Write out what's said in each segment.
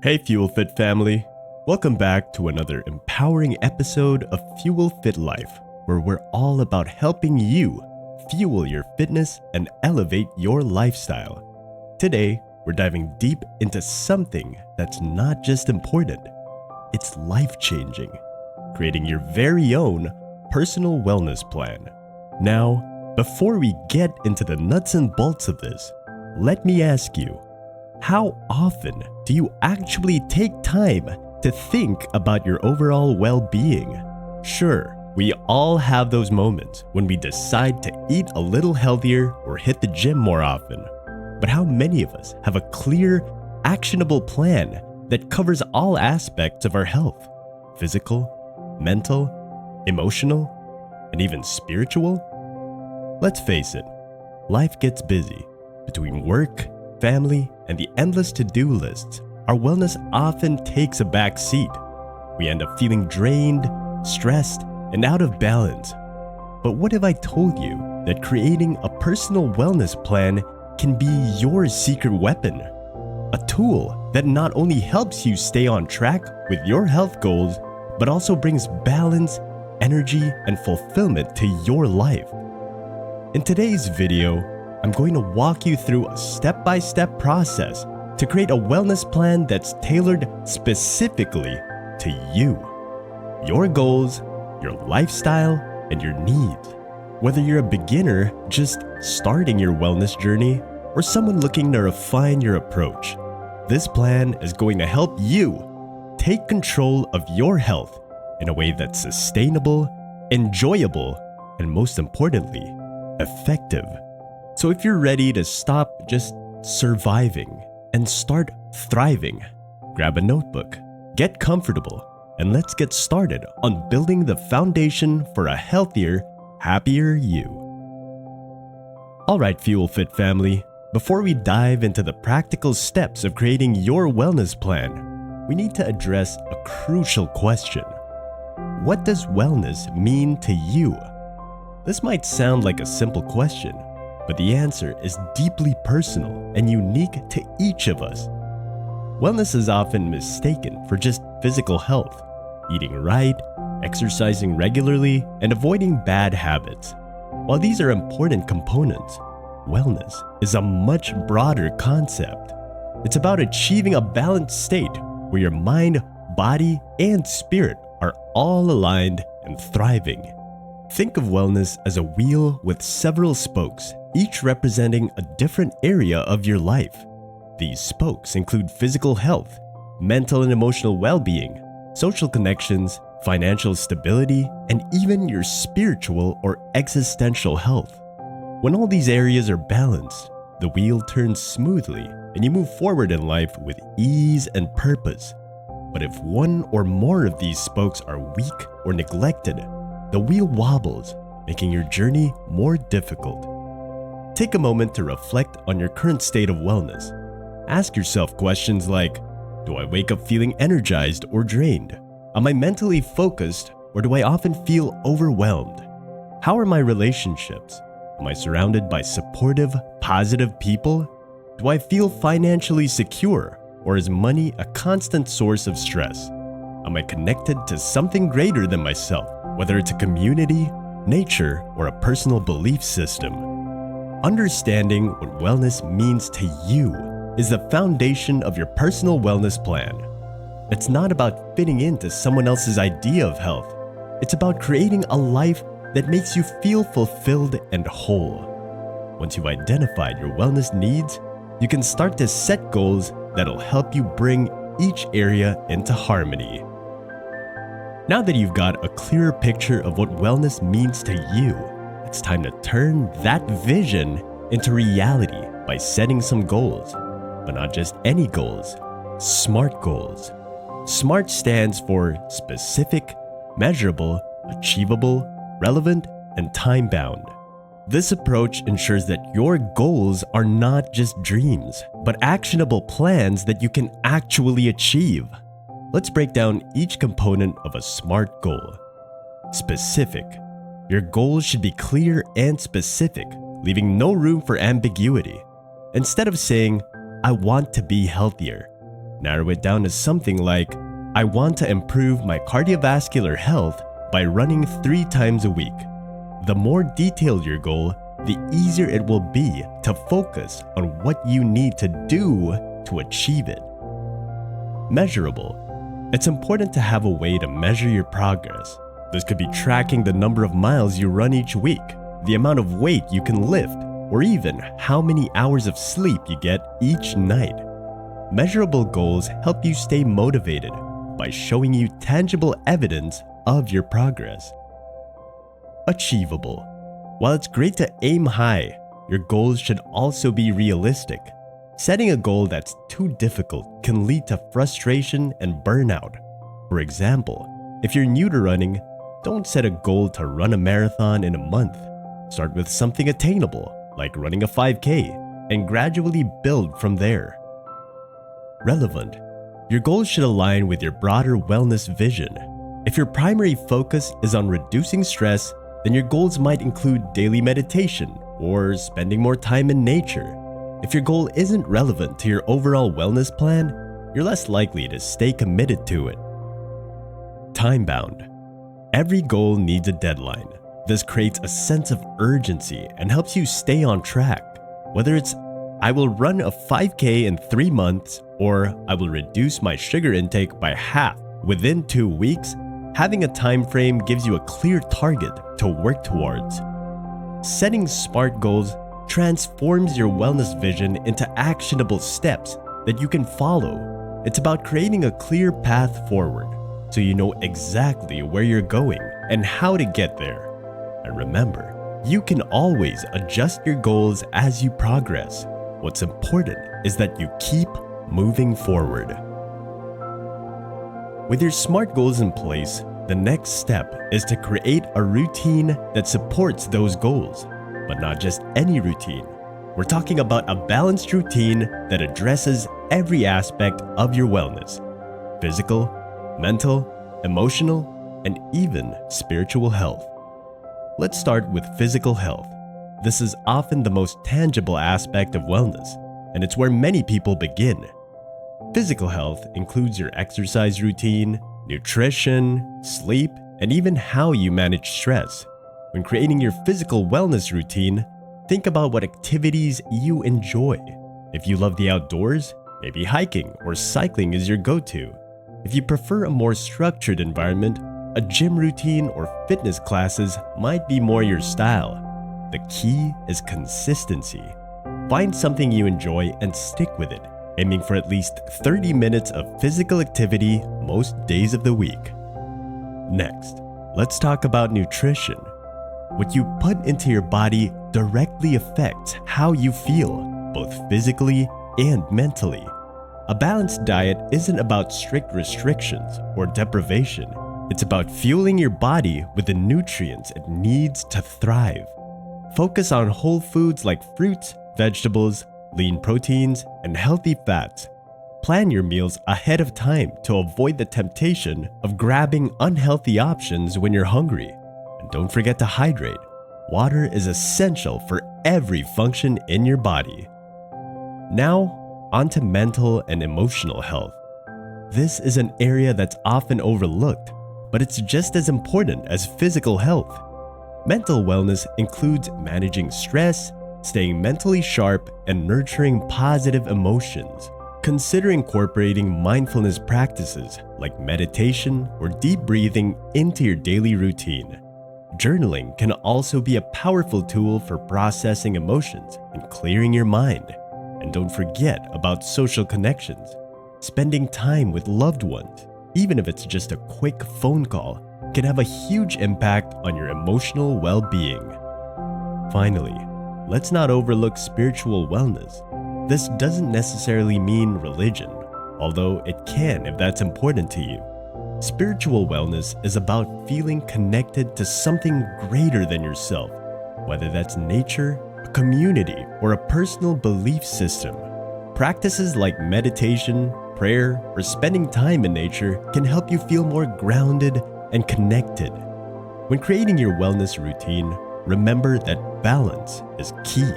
Hey Fuel Fit family, welcome back to another empowering episode of Fuel Fit Life, where we're all about helping you fuel your fitness and elevate your lifestyle. Today, we're diving deep into something that's not just important, it's life-changing, creating your very own personal wellness plan. Now, before we get into the nuts and bolts of this, let me ask you, how often do you actually take time to think about your overall well-being? Sure, we all have those moments when we decide to eat a little healthier or hit the gym more often. But how many of us have a clear, actionable plan that covers all aspects of our health? Physical, mental, emotional, and even spiritual? Let's face it, life gets busy. Between work, family, and the endless to-do lists, our wellness often takes a back seat. We end up feeling drained, stressed, and out of balance. But what if I told you that creating a personal wellness plan can be your secret weapon? A tool that not only helps you stay on track with your health goals, but also brings balance, energy, and fulfillment to your life. In today's video, I'm going to walk you through a step-by-step process to create a wellness plan that's tailored specifically to you, your goals, your lifestyle, and your needs. Whether you're a beginner just starting your wellness journey or someone looking to refine your approach, this plan is going to help you take control of your health in a way that's sustainable, enjoyable, and most importantly, effective. So if you're ready to stop just surviving and start thriving, grab a notebook, get comfortable, and let's get started on building the foundation for a healthier, happier you. Alright Fuel Fit family, before we dive into the practical steps of creating your wellness plan, we need to address a crucial question. What does wellness mean to you? This might sound like a simple question, but the answer is deeply personal and unique to each of us. Wellness is often mistaken for just physical health, eating right, exercising regularly, and avoiding bad habits. While these are important components, wellness is a much broader concept. It's about achieving a balanced state where your mind, body, and spirit are all aligned and thriving. Think of wellness as a wheel with several spokes, each representing a different area of your life. These spokes include physical health, mental and emotional well-being, social connections, financial stability, and even your spiritual or existential health. When all these areas are balanced, the wheel turns smoothly and you move forward in life with ease and purpose. But if one or more of these spokes are weak or neglected, the wheel wobbles, making your journey more difficult. Take a moment to reflect on your current state of wellness. Ask yourself questions like, do I wake up feeling energized or drained? Am I mentally focused, or do I often feel overwhelmed? How are my relationships? Am I surrounded by supportive, positive people? Do I feel financially secure, or is money a constant source of stress? Am I connected to something greater than myself, whether it's a community, nature, or a personal belief system? Understanding what wellness means to you is the foundation of your personal wellness plan. It's not about fitting into someone else's idea of health. It's about creating a life that makes you feel fulfilled and whole. Once you've identified your wellness needs, you can start to set goals that'll help you bring each area into harmony. Now that you've got a clearer picture of what wellness means to you, it's time to turn that vision into reality by setting some goals. But not just any goals, SMART goals. SMART stands for specific, measurable, achievable, relevant, and time-bound. This approach ensures that your goals are not just dreams, but actionable plans that you can actually achieve. Let's break down each component of a SMART goal. Specific. Your goals should be clear and specific, leaving no room for ambiguity. Instead of saying, I want to be healthier, Narrow it down to something like, I want to improve my cardiovascular health by running 3 times a week. The more detailed your goal, the easier it will be to focus on what you need to do to achieve it. Measurable. It's important to have a way to measure your progress. This could be tracking the number of miles you run each week, the amount of weight you can lift, or even how many hours of sleep you get each night. Measurable goals help you stay motivated by showing you tangible evidence of your progress. Achievable. While it's great to aim high, your goals should also be realistic. Setting a goal that's too difficult can lead to frustration and burnout. For example, if you're new to running, don't set a goal to run a marathon in a month. Start with something attainable, like running a 5K, and gradually build from there. Relevant. Your goals should align with your broader wellness vision. If your primary focus is on reducing stress, then your goals might include daily meditation or spending more time in nature. If your goal isn't relevant to your overall wellness plan, you're less likely to stay committed to it. Time-bound. Every goal needs a deadline. This creates a sense of urgency and helps you stay on track. Whether it's, I will run a 5K in 3 months, or I will reduce my sugar intake by half within 2 weeks, having a time frame gives you a clear target to work towards. Setting SMART goals transforms your wellness vision into actionable steps that you can follow. It's about creating a clear path forward, so you know exactly where you're going and how to get there. And remember, you can always adjust your goals as you progress. What's important is that you keep moving forward. With your SMART goals in place, the next step is to create a routine that supports those goals. But not just any routine. We're talking about a balanced routine that addresses every aspect of your wellness: physical, mental, emotional, and even spiritual health. Let's start with physical health. This is often the most tangible aspect of wellness, and it's where many people begin. Physical health includes your exercise routine, nutrition, sleep, and even how you manage stress. When creating your physical wellness routine, think about what activities you enjoy. If you love the outdoors, maybe hiking or cycling is your go-to. If you prefer a more structured environment, a gym routine or fitness classes might be more your style. The key is consistency. Find something you enjoy and stick with it, aiming for at least 30 minutes of physical activity most days of the week. Next, let's talk about nutrition. What you put into your body directly affects how you feel, both physically and mentally. A balanced diet isn't about strict restrictions or deprivation. It's about fueling your body with the nutrients it needs to thrive. Focus on whole foods like fruits, vegetables, lean proteins, and healthy fats. Plan your meals ahead of time to avoid the temptation of grabbing unhealthy options when you're hungry. And don't forget to hydrate. Water is essential for every function in your body. Now, onto mental and emotional health. This is an area that's often overlooked, but it's just as important as physical health. Mental wellness includes managing stress, staying mentally sharp, and nurturing positive emotions. Consider incorporating mindfulness practices like meditation or deep breathing into your daily routine. Journaling can also be a powerful tool for processing emotions and clearing your mind. And don't forget about social connections. Spending time with loved ones, even if it's just a quick phone call, can have a huge impact on your emotional well-being. Finally, let's not overlook spiritual wellness. This doesn't necessarily mean religion, although it can if that's important to you. Spiritual wellness is about feeling connected to something greater than yourself, whether that's nature, a community, or a personal belief system. Practices like meditation, prayer, or spending time in nature can help you feel more grounded and connected. When creating your wellness routine, remember that balance is key.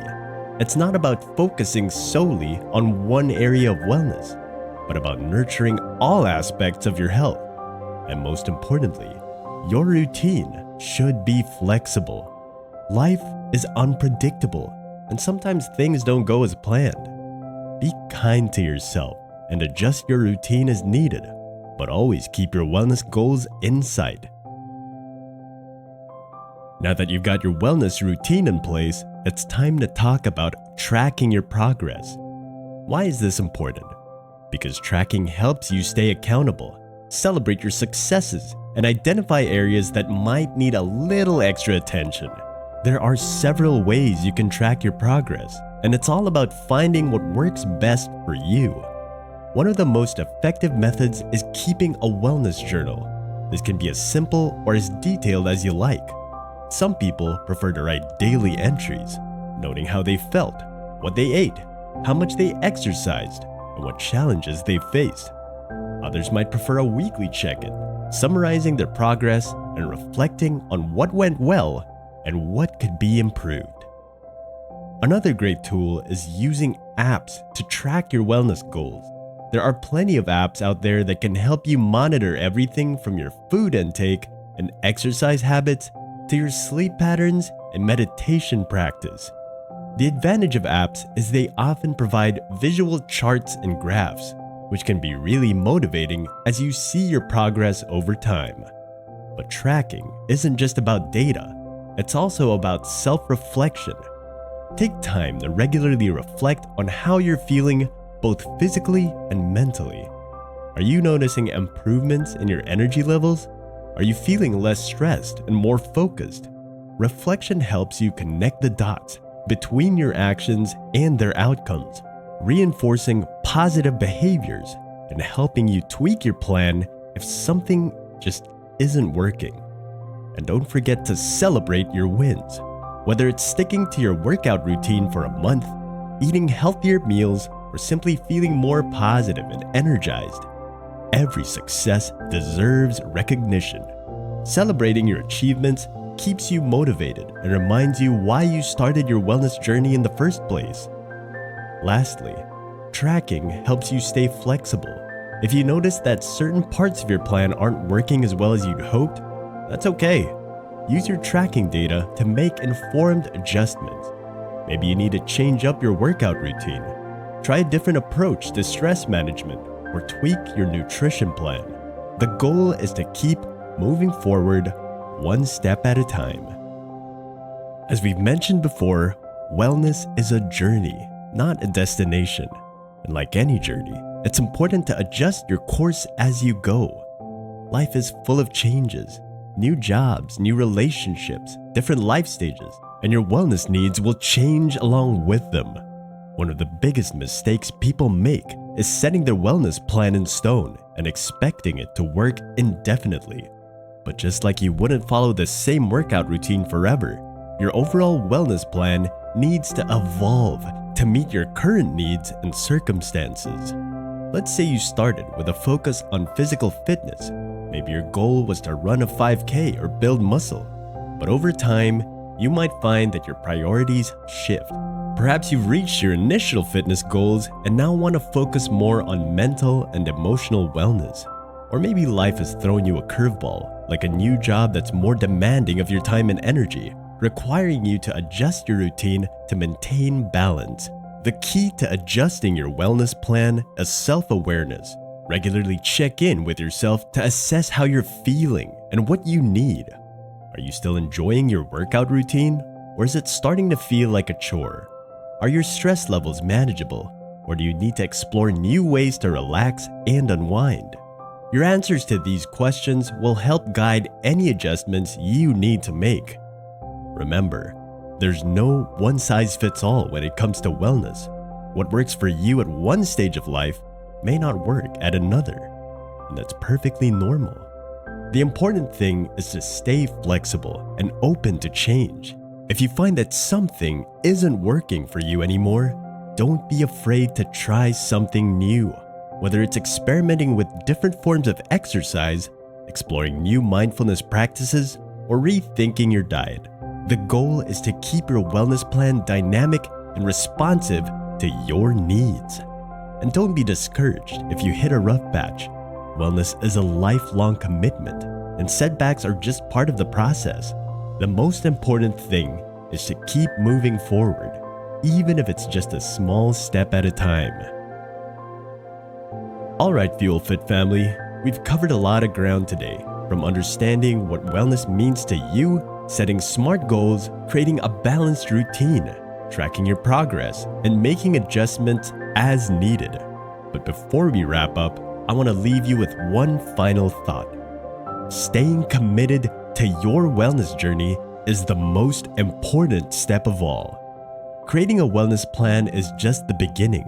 It's not about focusing solely on one area of wellness. but about nurturing all aspects of your health. And most importantly, your routine should be flexible. Life is unpredictable, and sometimes things don't go as planned. Be kind to yourself and adjust your routine as needed, but always keep your wellness goals in sight. Now that you've got your wellness routine in place, it's time to talk about tracking your progress. Why is this important? Because tracking helps you stay accountable, celebrate your successes, and identify areas that might need a little extra attention. There are several ways you can track your progress, and it's all about finding what works best for you. One of the most effective methods is keeping a wellness journal. This can be as simple or as detailed as you like. Some people prefer to write daily entries, noting how they felt, what they ate, how much they exercised, and what challenges they faced. Others might prefer a weekly check-in, summarizing their progress and reflecting on what went well and what could be improved. Another great tool is using apps to track your wellness goals. There are plenty of apps out there that can help you monitor everything from your food intake and exercise habits to your sleep patterns and meditation practice. The advantage of apps is they often provide visual charts and graphs, which can be really motivating as you see your progress over time. But tracking isn't just about data, it's also about self-reflection. Take time to regularly reflect on how you're feeling both physically and mentally. Are you noticing improvements in your energy levels? Are you feeling less stressed and more focused? Reflection helps you connect the dots between your actions and their outcomes, reinforcing positive behaviors and helping you tweak your plan if something just isn't working. And don't forget to celebrate your wins. Whether it's sticking to your workout routine for a month, eating healthier meals, or simply feeling more positive and energized, every success deserves recognition. Celebrating your achievements keeps you motivated and reminds you why you started your wellness journey in the first place. Lastly, tracking helps you stay flexible. If you notice that certain parts of your plan aren't working as well as you'd hoped, that's okay. Use your tracking data to make informed adjustments. Maybe you need to change up your workout routine, try a different approach to stress management, or tweak your nutrition plan. The goal is to keep moving forward one step at a time. As we've mentioned before, wellness is a journey, not a destination. And like any journey, it's important to adjust your course as you go. Life is full of changes, new jobs, new relationships, different life stages, and your wellness needs will change along with them. One of the biggest mistakes people make is setting their wellness plan in stone and expecting it to work indefinitely. But just like you wouldn't follow the same workout routine forever, your overall wellness plan needs to evolve to meet your current needs and circumstances. Let's say you started with a focus on physical fitness. Maybe your goal was to run a 5K or build muscle. But over time, you might find that your priorities shift. Perhaps you've reached your initial fitness goals and now want to focus more on mental and emotional wellness. Or maybe life has thrown you a curveball, like a new job that's more demanding of your time and energy, requiring you to adjust your routine to maintain balance. The key to adjusting your wellness plan is self-awareness. Regularly check in with yourself to assess how you're feeling and what you need. Are you still enjoying your workout routine, or is it starting to feel like a chore? Are your stress levels manageable, or do you need to explore new ways to relax and unwind? Your answers to these questions will help guide any adjustments you need to make. Remember, there's no one-size-fits-all when it comes to wellness. What works for you at one stage of life may not work at another, and that's perfectly normal. The important thing is to stay flexible and open to change. If you find that something isn't working for you anymore, don't be afraid to try something new. Whether it's experimenting with different forms of exercise, exploring new mindfulness practices, or rethinking your diet, the goal is to keep your wellness plan dynamic and responsive to your needs. And don't be discouraged if you hit a rough patch. Wellness is a lifelong commitment, and setbacks are just part of the process. The most important thing is to keep moving forward, even if it's just a small step at a time. Alright, Fuel Fit family, we've covered a lot of ground today, from understanding what wellness means to you, setting smart goals, creating a balanced routine, tracking your progress, and making adjustments as needed. But before we wrap up, I want to leave you with one final thought. Staying committed to your wellness journey is the most important step of all. Creating a wellness plan is just the beginning.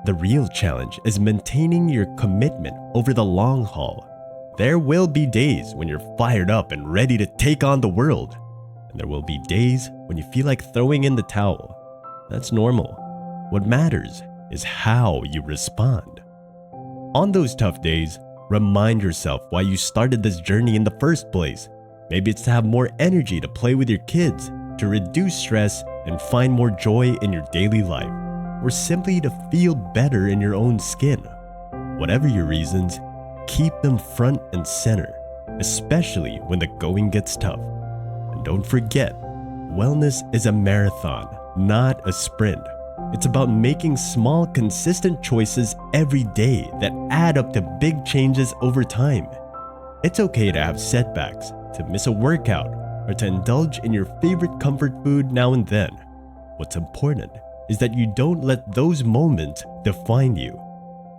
The real challenge is maintaining your commitment over the long haul. There will be days when you're fired up and ready to take on the world. And there will be days when you feel like throwing in the towel. That's normal. What matters is how you respond. On those tough days, remind yourself why you started this journey in the first place. Maybe it's to have more energy to play with your kids, to reduce stress and find more joy in your daily life, or simply to feel better in your own skin. Whatever your reasons, keep them front and center, especially when the going gets tough. And don't forget, wellness is a marathon, not a sprint. It's about making small, consistent choices every day that add up to big changes over time. It's okay to have setbacks, to miss a workout, or to indulge in your favorite comfort food now and then. What's important is that you don't let those moments define you.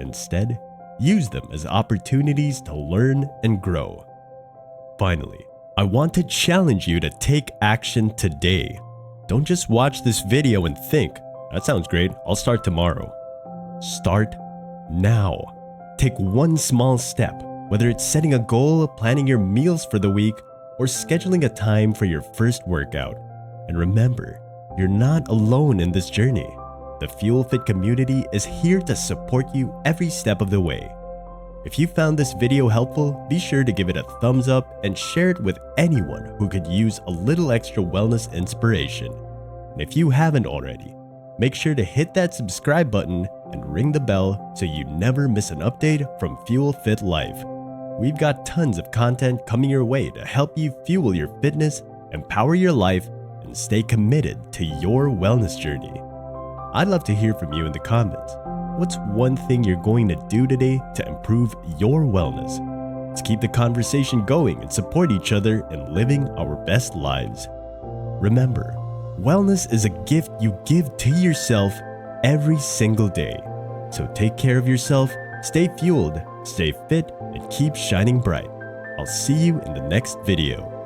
Instead, use them as opportunities to learn and grow. Finally, I want to challenge you to take action today. Don't just watch this video and think, "That sounds great, I'll start tomorrow." Start now. Take one small step, whether it's setting a goal, planning your meals for the week, or scheduling a time for your first workout. And remember, you're not alone in this journey. The Fuel Fit community is here to support you every step of the way. If you found this video helpful, be sure to give it a thumbs up and share it with anyone who could use a little extra wellness inspiration. And if you haven't already, make sure to hit that subscribe button and ring the bell so you never miss an update from Fuel Fit Life. We've got tons of content coming your way to help you fuel your fitness, empower your life, and stay committed to your wellness journey. I'd love to hear from you in the comments. What's one thing you're going to do today to improve your wellness? Let's keep the conversation going and support each other in living our best lives. Remember, wellness is a gift you give to yourself every single day. So take care of yourself, stay fueled, stay fit, and keep shining bright. I'll see you in the next video.